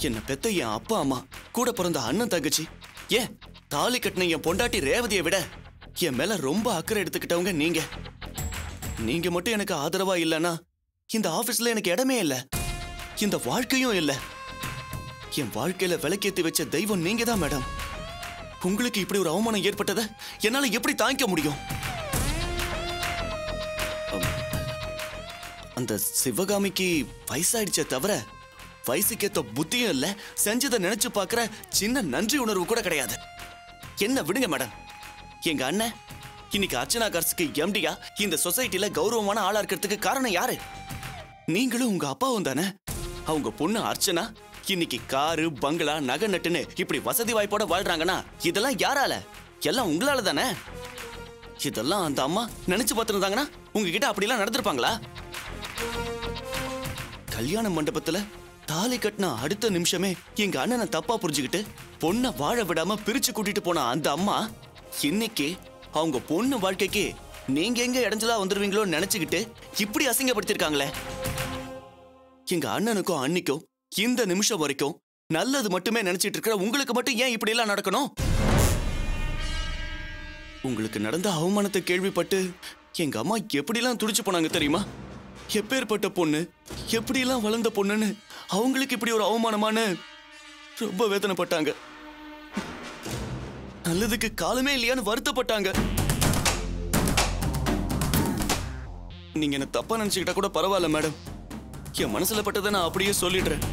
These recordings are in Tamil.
என்ன பெத்த என் அப்பா அம்மா, கூட பிறந்த அண்ணன் தங்கச்சி, ஏன் தாலி கட்டின என் பொண்டாட்டி ரேவதியை விட என் மேல ரொம்ப அக்கறை எடுத்துக்கிட்டவங்க நீங்க. நீங்க மட்டும் எனக்கு ஆதரவா இல்லைன்னா இந்த ஆபீஸ்ல எனக்கு இடமே இல்லை, இந்த வாழ்க்கையும் இல்லை. என் வாழ்க்கையில விளக்கேத்தி வச்ச தெய்வம் நீங்க தான் மேடம். உங்களுக்கு இப்படி ஒரு அவமானம் ஏற்பட்டதை என்னால எப்படி தாங்கிக்க முடியும்? அந்த சிவகாமிக்கு வயசாயிடுச்சே தவிர வயசுக்கேத்த புத்தியும் இல்ல, செஞ்சதை நினைச்சு பாக்குற சின்ன நன்றி உணர்வு கூட கிடையாது. என்ன விடுங்க மேடம். எங்க அண்ணன் இன்னைக்கு அர்ச்சனா கார்ஸ்க்கு எம்டியா இந்த சொசைட்டில கௌரவமான ஆளா இருக்கிறதுக்கு காரணம் யாரு? நீங்களும் உங்க அப்பாவும் தானே. அவங்க பொண்ணு அர்ச்சனா இன்னைக்கு காரு பங்களா நகை நட்டுன்னு இப்படி வசதி வாய்ப்போட வாழ்றாங்கன்னா இதெல்லாம் யாரால? எல்லாம் உங்களால தானே. இதெல்லாம் அந்த அம்மா நினைச்சு பார்த்திருந்தாங்கன்னா உங்ககிட்ட அப்படிலாம் நடந்திருப்பாங்களா? கல்யாண மண்டபத்துல தாலி கட்டின அடுத்த நிமிஷமே எங்க அண்ணனை தப்பா புரிஞ்சுக்கிட்டு பொண்ணை வாழ விடாம பிரிச்சு கூட்டிட்டு போன அந்த அம்மா இன்னைக்கு அவங்க பொண்ணு வாழ்க்கைக்கு நீங்க எங்க இடைஞ்சலா வந்துருவீங்களோ நினைச்சுக்கிட்டு இப்படி அசிங்கப்படுத்திருக்காங்களே. எங்க அண்ணனுக்கும் அன்னிக்கும் இந்த நிமிஷம் வரைக்கும் நல்லது மட்டுமே நினைச்சிட்டு இருக்கிற உங்களுக்கு மட்டும் ஏன் இப்படி எல்லாம் நடக்கணும்? உங்களுக்கு நடந்த அவமானத்தை கேள்விப்பட்டு எங்க அம்மா எப்படிலாம் துடிச்சு போனாங்க தெரியுமா? எப்பேற்பட்ட பொண்ணு, எப்படிலாம் வளர்ந்த பொண்ணுன்னு அவங்களுக்கு இப்படி ஒரு அவமானமான ரொம்ப வேதனைப்பட்டாங்க. நல்லதுக்கு காலமே இல்லையான்னு வருத்தப்பட்டாங்க. நீங்க என்ன தப்பா நினைச்சுக்கிட்டா கூட பரவாயில்ல மேடம். என் மனசுல பட்டதை நான் அப்படியே சொல்லிடுறேன்.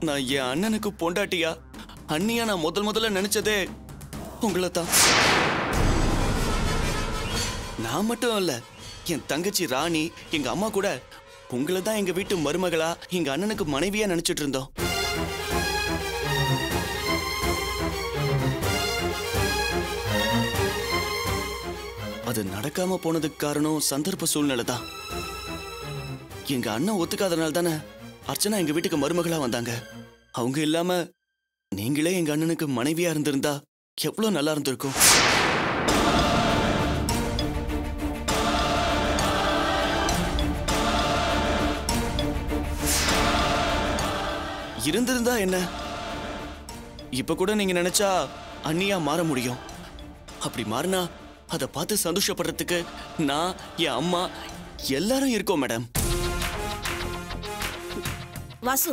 நான் என் அண்ணனுக்கு பொண்டாட்டியா அண்ணியா நான் முதல்ல நினைச்சதே உங்களை தான். நான் மட்டும் இல்ல, என் தங்கச்சி ராணி எங்க அம்மா கூட உங்களை தான் எங்க வீட்டு மருமகளா எங்க அண்ணனுக்கு மனைவியா நினைச்சிட்டு இருந்தோம். அது நடக்காம போனதுக்கு காரணம் சந்தர்ப்ப சூழ்நிலை தான். எங்க அண்ணன் ஒத்துக்காதனால தானே அர்ச்சனா எங்க வீட்டுக்கு மருமகளா வந்தாங்க. அவங்க இல்லாம நீங்களே எங்க அண்ணனுக்கு மனைவியா இருந்திருந்தா எவ்வளவு நல்லா இருந்திருக்கும். இருந்திருந்தா என்ன, இப்ப கூட நீங்க நினைச்சா அண்ணியா மாற முடியும். அப்படி மாறினா அதை பார்த்து சந்தோஷப்படுறதுக்கு நான் என் அம்மா எல்லாரும் இருக்கோம் மேடம். வாசு,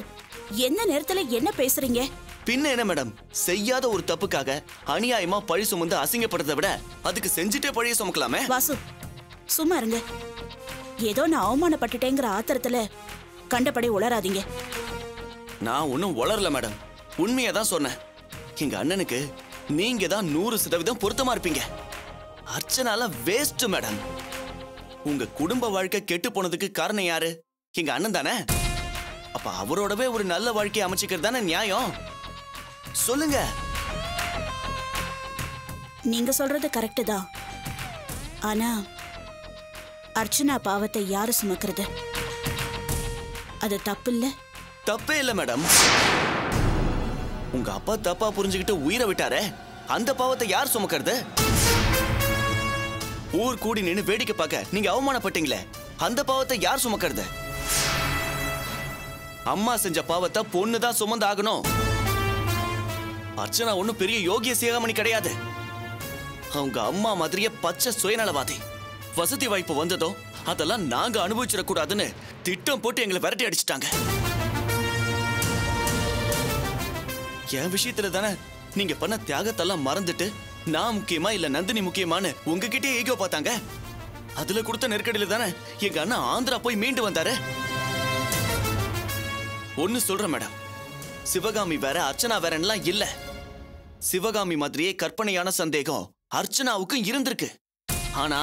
என்ன நேரத்துல என்ன பேசுறீங்க? பின்ன என்ன மேடம், செய்யாத ஒரு தப்புக்காக அநியாயமா பழி சுமந்து அசிங்கப்படுறதை விட அதுக்கு செஞ்சுட்டே பழிய சுமக்கலாமே. வாசு சும்மா இருங்க. ஏதோ நான் அவமானப்பட்டுட்டேங்கிற ஆத்திரத்துல கண்டபடி உளராதீங்க. நான் ஒன்னும் உளரல மேடம், உண்மையா தான் சொன்னேன். எங்க அண்ணனுக்கு நீங்க தான் 100% பொருத்தமா இருப்பீங்க. அர்ச்சனால வேஸ்ட் மேடம். உங்க குடும்ப வாழ்க்கை கெட்டு போனதுக்கு காரணம் யாரு? எங்க அண்ணன் தானே. அப்ப அவரோடவே ஒரு நல்ல வாழ்க்கையை அமைச்சிக்கிறது தானே நியாயம். சொல்லுங்க. நீங்க சொல்றது கரெக்ட் தான். ஆனா அர்ச்சனா பாவத்தை யாரு சுமக்கிறது? அது தப்பு இல்ல? தப்பே இல்ல மேடம். உங்க அப்பா தப்பா புரிஞ்சுக்கிட்டு உயிரை விட்டாரே, அந்த பாவத்தை யார் சுமக்கிறது? ஊர் கூடி நின்னு வேடிக்கை பார்க்க நீங்க அவமானப்பட்டீங்களே, அந்த பாவத்தை யார் சுமக்கிறது? அம்மா செஞ்ச பாவத்தை பொண்ணுதான் சுமந்து ஆகணும். அர்ச்சனா ஒண்ணும் பெரிய யோகிய சிகாமணி கிடையாது. அவங்க அம்மா மாதிரியே பச்சை சுயநலவாதி. வசதி வாய்ப்பு வந்ததும் அதெல்லாம் நாங்க அனுபவிச்சிடக்கூடாதுன்னு திட்டம் போட்டு எங்களை விரட்டி அடிச்சிட்டாங்க. என் விஷயத்துல தானே நீங்க பண்ண தியாகத்தெல்லாம் மறந்துட்டு நான் முக்கியமா இல்ல நந்தினி முக்கியமானு உங்ககிட்டே ஈகோ பார்த்தாங்க. அதுல கொடுத்த நெருக்கடியில தானே எங்க அண்ணா ஆந்திரா போய் மீண்டு வந்தாரு. ஒன்னு சொல்றேன் மேடம், சிவகாமி வேற அர்ச்சனா வேறலாம் இல்ல. சிவகாமி மாதிரியே கற்பனையான சந்தேகம் அர்ச்சனாவுக்கும் இருந்திருக்கு. ஆனா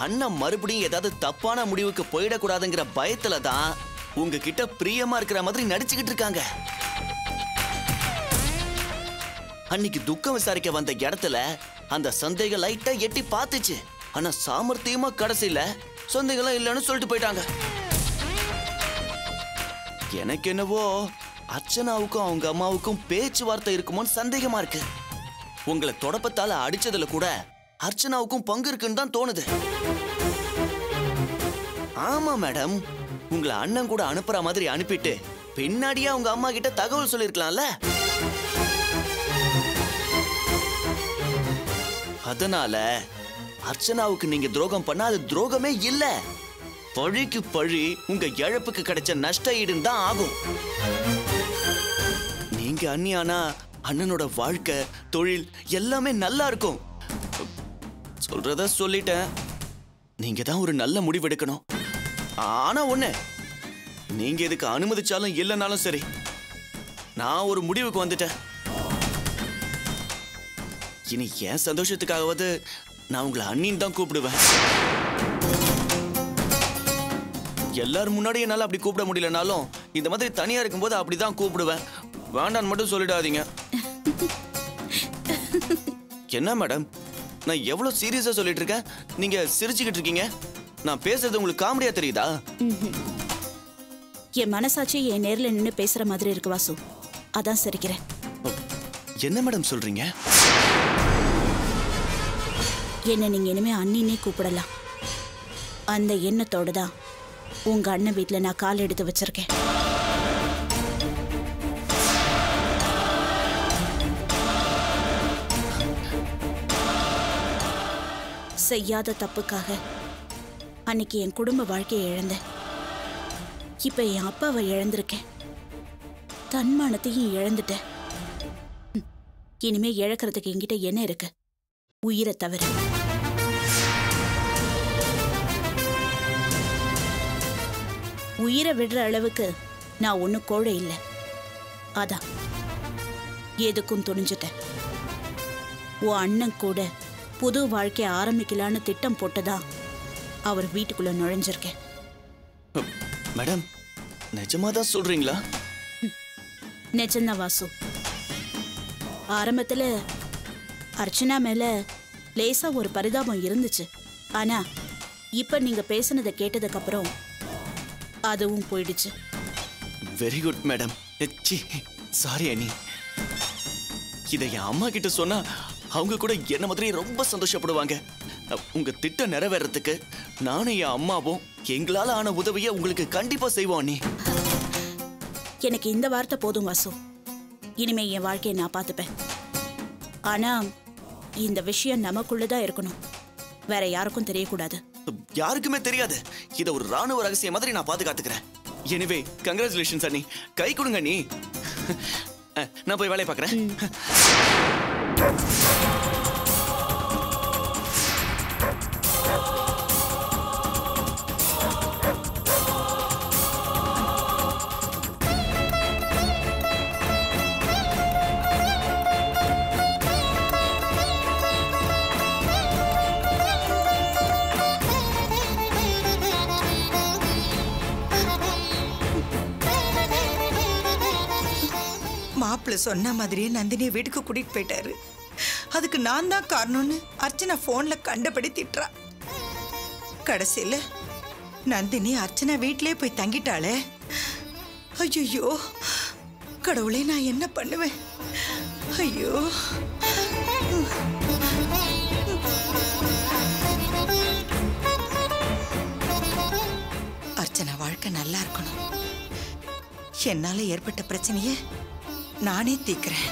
அண்ணன் மறுபடியும் ஏதாவது தப்பான முடிவுக்கு போயிடக்கூடாதுங்கிற பயத்துல தான் உங்ககிட்ட பிரியமா இருக்கிற மாதிரி நடிச்சுக்கிட்டு இருக்காங்க. அன்னைக்கு துக்கம் விசாரிக்க வந்த இடத்துல அந்த சந்தேகம் லைட்டா எட்டி பார்த்துச்சு. ஆனா சாமர்த்தியமா கடைசியில சந்தேகம் இல்லைன்னு சொல்லிட்டு போயிட்டாங்க. எனக்கு என்னவோ அர்ச்சனாவுக்கும் அவங்க அம்மாவுக்கும் பேச்சுவார்த்தை இருக்குமோன்னு சந்தேகமா இருக்கு. உங்களை தொடப்பத்தால அடிச்சதுல கூட அர்ச்சனாவுக்கும் பங்கு இருக்குன்னு தான் தோணுது. ஆமா மேடம், உங்களை அண்ணன் கூட அனுப்புற மாதிரி அனுப்பிட்டு பின்னாடியே அவங்க அம்மா கிட்ட தகவல் சொல்லிருக்கலாம்ல. அதனால அர்ச்சனாவுக்கு நீங்க துரோகம் பண்ணா அது துரோகமே இல்ல. பழிக்கு பழி உங்க இழப்புக்கு கிடைச்ச நஷ்ட ஈடுன்னு தான் ஆகும். நீங்க அண்ணியானா அண்ணனோட வாழ்க்கை தொழில் எல்லாமே நல்லா இருக்கும். சொல்றத சொல்லிட்டேன். நீங்க தான் ஒரு நல்ல முடிவு எடுக்கணும். ஆனா ஒண்ணு, நீங்க இதுக்கு அனுமதிச்சாலும் இல்லைனாலும் சரி, நான் ஒரு முடிவுக்கு வந்துட்டேன். இனி என் சந்தோஷத்துக்காகவது நான் உங்களை அண்ணின்னு தான் கூப்பிடுவேன். எல்லாரும் முன்னாடி என்னால அப்படி கூப்பிட முடியலனாலும் இந்த மாதிரி தனியா இருக்கும்போது அப்படிதான் கூப்பிடுவேன். வேண்டான்னு மட்டும் சொல்லிடாதீங்க. என்ன மேடம், நான் எவ்வளவு சீரியஸா சொல்லிட்டு இருக்கேன், நீங்க சிரிச்சுக்கிட்டு இருக்கீங்க. நான் பேசுறது உங்களுக்கு காமெடியா தெரியுதா? என் மனசாட்சி என் நேர்ல நின்னு பேசுற மாதிரி இருக்கு வாசு, அதான் சிரிக்கிறேன். என்ன மேடம் சொல்றீங்க? என்ன நீங்க இனிமே அண்ணினே கூப்பிடலாம். அந்த எண்ணத்தோட தான் உங்க அண்ணன் வீட்டுல நான் கால் எடுத்து வச்சிருக்கேன். செய்யாத தப்புக்காக அன்னைக்கு என் குடும்ப வாழ்க்கையை இழந்தேன். இப்ப என் அப்பாவை இழந்திருக்கேன். தன்மானத்தையும் இழந்துட்டேன். இனிமே இழக்கிறதுக்கு என்கிட்ட என்ன இருக்கு? உயிரை தவிர. உயிரை விடுற அளவுக்கு நான் ஒன்னும் கோழை இல்லை. அதான் எதுக்கும் துணிஞ்சிட்டேன். உன் அண்ணன் கூட புது வாழ்க்கைய ஆரம்பிக்கலான்னு திட்டம் போட்டுதான் அவர் வீட்டுக்குள்ள நுழைஞ்சிருக்கேன். மேடம், நிஜமாதான் சொல்றீங்களா? நிஜம்தான் வாசு. ஆரம்பத்துல அர்ச்சனா மேல லேசா ஒரு பரிதாபம் இருந்துச்சு. ஆனா இப்ப நீங்க பேசுனதை கேட்டதுக்கு அப்புறம் அதுவும் போயிடுச்சு. Very good madam. சாரி அண்ணி. இதை என் அம்மா கிட்ட சொன்னா அவங்க கூட என்ன மாதிரி ரொம்ப சந்தோஷப்படுவாங்க. உங்க திட்டம் நிறைவேறதுக்கு நானும் என் அம்மாவும் எங்களால ஆன உதவியை உங்களுக்கு கண்டிப்பா செய்வோம் அண்ணி. எனக்கு இந்த வார்த்தை போதும் வாசு. இனிமே என் வாழ்க்கையை நான் பார்த்துப்பேன். ஆனா இந்த விஷயம் நமக்குள்ளதான் இருக்கணும். வேற யாருக்கும் தெரியக்கூடாது. யாருக்குமே தெரியாது. இத ஒரு ராணுவ ரகசியம் மாதிரி நான் பாதுகாத்துக்கிறேன். எனிவே கங்க்ராச்சுலேஷன்ஸ் அண்ணி. கை கொடுங்க அண்ணி. நான் போய் வேலையை பார்க்கறேன். மாப்பிள்ள சொன்ன மாதிரியே நந்தினியை வீட்டுக்கு கூட்டிட்டு போயிட்டாரு. அதுக்கு நான் தான் காரணம்னு அர்ச்சனா போன்ல கண்டபடி திட்டுறா. கடைசியில நந்தினி அர்ச்சனா வீட்டிலே போய் தங்கிட்டாளே. ஐயோ கடவுளே, நான் என்ன பண்ணுவேன்? ஐயோ. அர்ச்சனா வாழ்க்கை நல்லா இருக்கணும். என்னால ஏற்பட்ட பிரச்சனையை நானே தீர்க்கிறேன்.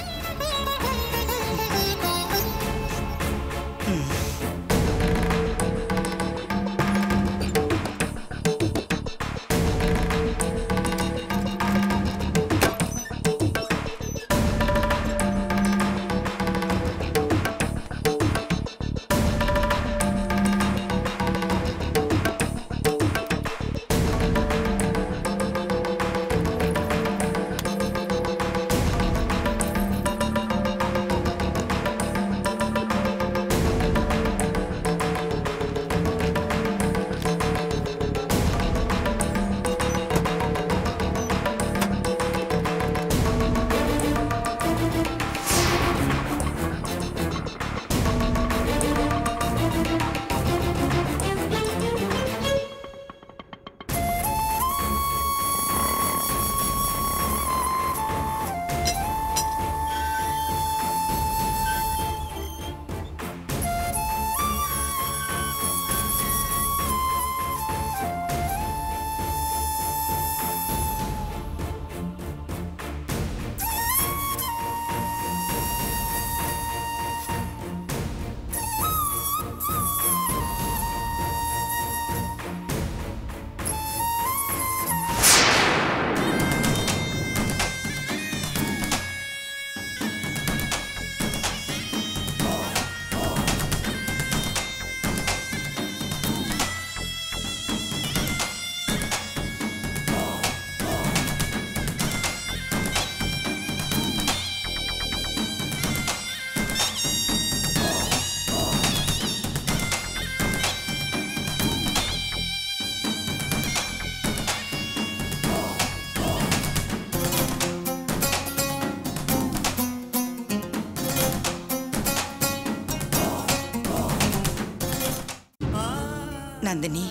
நந்தினி,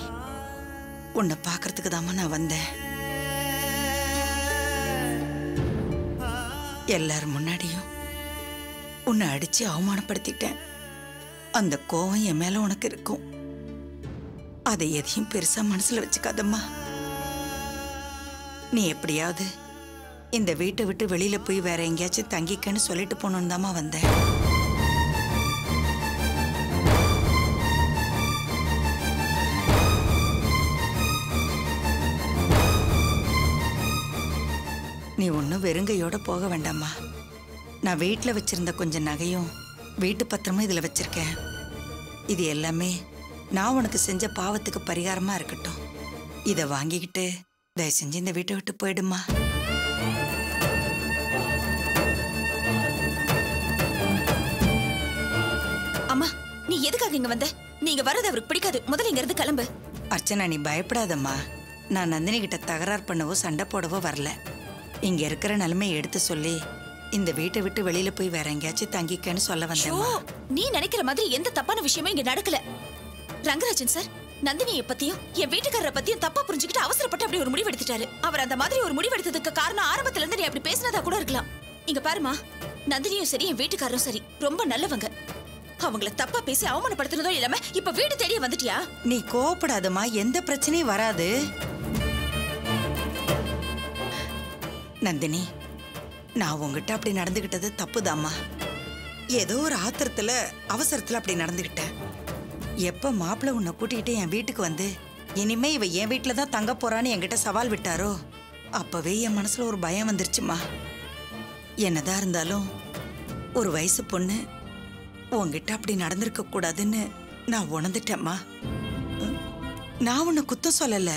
உன்னை பார்க்கறதுக்கு தாம்மா நான் வந்தேன். எல்லாரும் முன்னாடியும் உன்னை அடிச்சு அவமானப்படுத்திட்டேன். அந்த கோவம் என் மேல உனக்கு இருக்கும். அதை எதையும் பெருசா மனசுல வச்சுக்காதம்மா. நீ எப்படியாவது இந்த வீட்டை விட்டு வெளியில போய் வேற எங்கேயாச்சும் தங்கிக்கன்னு சொல்லிட்டு போனோன்னு தாம்மா வந்தேன். நீ ஒன்றும் வெறுங்கையோட போக வேண்டாமா. நான் வீட்டில் வச்சிருந்த கொஞ்சம் நகையும் வீட்டு பத்திரமும் இதில் வச்சிருக்கேன். இது எல்லாமே நான் உனக்கு செஞ்ச பாவத்துக்கு பரிகாரமா இருக்கட்டும். இதை வாங்கிக்கிட்டு தயவு செஞ்சு இந்த வீட்டை விட்டு போயிடுமா. அம்மா, நீ எதுக்காக இங்க வந்த? நீங்க வர்றது அவருக்கு பிடிக்காது. முதல்ல இங்க இருந்து கிளம்பு. அர்ச்சனா, நீ பயப்படாதம்மா. நான் நந்தினி கிட்ட தகராறு பண்ணவோ சண்டை போடவோ வரல. இங்க இருக்கிற நிலைமையை எடுத்து சொல்லி இந்த வீட்டை விட்டு வெளியில போய் வேற எங்கேயாச்சும் தங்கிக்கன்னு சொல்ல வந்தேன். நீ நினைக்கிற மாதிரி எந்த தப்பான விஷயமும் இங்க நடக்கல. ரங்கராஜன் சார் நந்தினியை பத்தியும் என் வீட்டுக்காரரை பத்தியும் தப்பா புரிஞ்சுக்கிட்டு அவசரப்பட்டு அப்படி ஒரு முடிவு எடுத்துட்டாரு. அவர் அந்த மாதிரி ஒரு முடிவு எடுத்ததுக்கு காரணம் ஆரம்பத்துல இருந்து நீ அப்படி பேசினதா கூட இருக்கலாம். இங்க பாருமா, நந்தினியும் சரி என் வீட்டுக்காரரும் சரி ரொம்ப நல்லவங்க. அவங்கள தப்பா பேசி அவமானப்படுத்துறதோ இல்லாம இப்ப வீடு தேடியே வந்துட்டியா? நீ கோவப்படாதம்மா, எந்த பிரச்சனையும் வராது. நந்தினி, நான் உங்ககிட்ட அப்படி நடந்துகிட்டது தப்புதாம்மா. ஏதோ ஒரு ஆத்திரத்துல அவசரத்துல அப்படி நடந்துகிட்டேன். எப்ப மாப்பிள்ள உன்னை கூட்டிக்கிட்டு என் வீட்டுக்கு வந்து இனிமே இவ என் வீட்டுல தான் தங்க போறான்னு என்கிட்ட சவால் விட்டாரோ அப்பவே என் மனசுல ஒரு பயம் வந்துருச்சுமா. என்னதான் இருந்தாலும் ஒரு வயசு பொண்ணு உன்கிட்ட அப்படி நடந்திருக்க கூடாதுன்னு நான் உணர்ந்துட்டேம்மா. நான் உன்னை குத்தம் சொல்லல,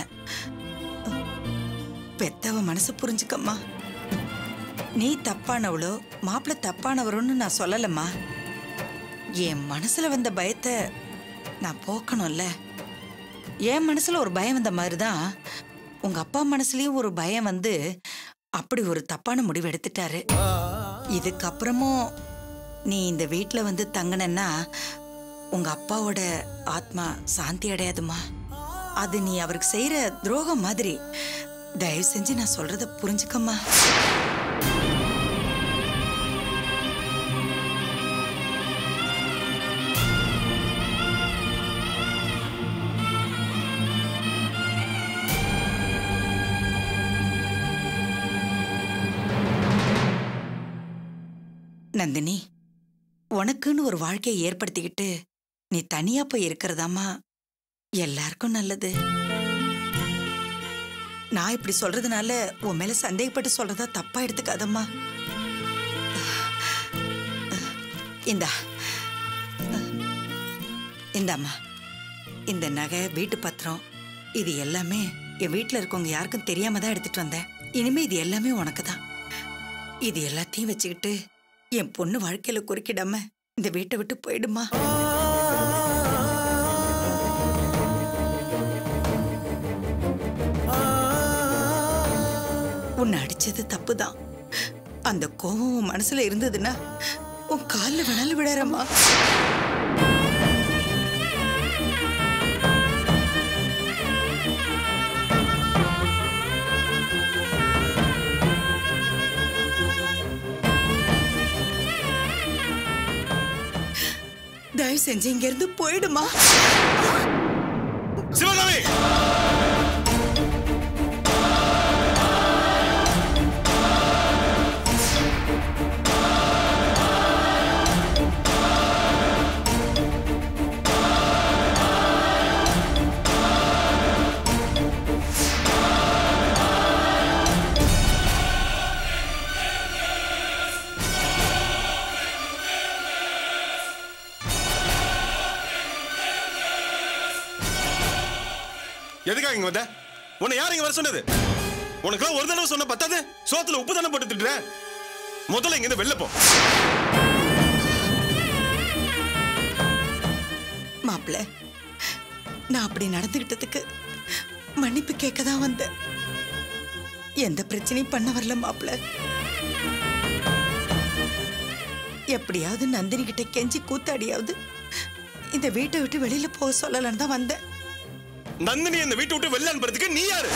பெத்தவ மனசு புரிஞ்சுக்கம்மா. நீ தப்பானவளோ மாப்பிள்ள தப்பானவரோன்னு நான் சொல்லலம்மா. என் மனசுல வந்த பயத்தை நான் போக்கணும்ல. என் மனசுல ஒரு பயம் வந்த மாதிரிதான் உங்க அப்பா மனசுலயும் ஒரு பயம் வந்து அப்படி ஒரு தப்பான முடிவு எடுத்துட்டாரு. இதுக்கப்புறமும் நீ இந்த வீட்டுல வந்து தங்கினா உங்க அப்பாவோட ஆத்மா சாந்தி அடையாதுமா. அது நீ அவருக்கு செய்யற துரோகம் மாதிரி. தயவு செஞ்சு நான் சொல்றத புரிஞ்சுக்கம்மா. நந்தினி, உனக்குன்னு ஒரு வாழ்க்கையை ஏற்படுத்திக்கிட்டு நீ தனியா போய் இருக்கிறதாமா எல்லாருக்கும் நல்லது. நான் இப்படி சொல்றதுனால உன் மேல சந்தேகப்பட்டு சொல்றதா தப்பா எடுத்துக்காதம்மா. இந்தாம்மா, இந்த நகை வீட்டு பத்திரம் இது எல்லாமே என் வீட்டுல இருக்கவங்க யாருக்கும் தெரியாம தான் எடுத்துட்டு வந்தேன். இனிமே இது எல்லாமே உனக்கு தான். இது எல்லாத்தையும் வச்சுக்கிட்டு என் பொண்ணு வாழ்க்கையில குறுக்கிடாம இந்த வீட்டை விட்டு போயிடுமா. உன்னை அடிச்சது தப்புதான். அந்த கோபம் உன் மனசுல இருந்ததுன்னா உன் காலில் வேணாலும் விடாரம்மா. தயவு செஞ்சு இங்க இருந்து போயிடுமா. சிவகாமி, எதுக்காக இங்க வந்த? உன்னை யார் இங்க வர சொன்னது? உனக்கு ஒரு தடவை சொன்ன பத்தாது, சோத்துல உப்பு தானே போட்டு திட்டுற. முதல்ல இங்க வெளில போ. மாப்பிள்ள, நான் அப்படி நடந்துகிட்டதுக்கு மன்னிப்பு கேட்க தான் வந்தேன். எந்த பிரச்சனையும் பண்ண வரல மாப்பிள்ள. எப்படியாவது நந்தினி கிட்ட கெஞ்சி கூத்தாடியாவது இந்த வீட்டை விட்டு வெளியில போக சொல்லலான்னு தான் வந்தேன். நந்தினி இந்த வீட்டை விட்டு வெளில அனுப்புறதுக்கு நீ யாரு?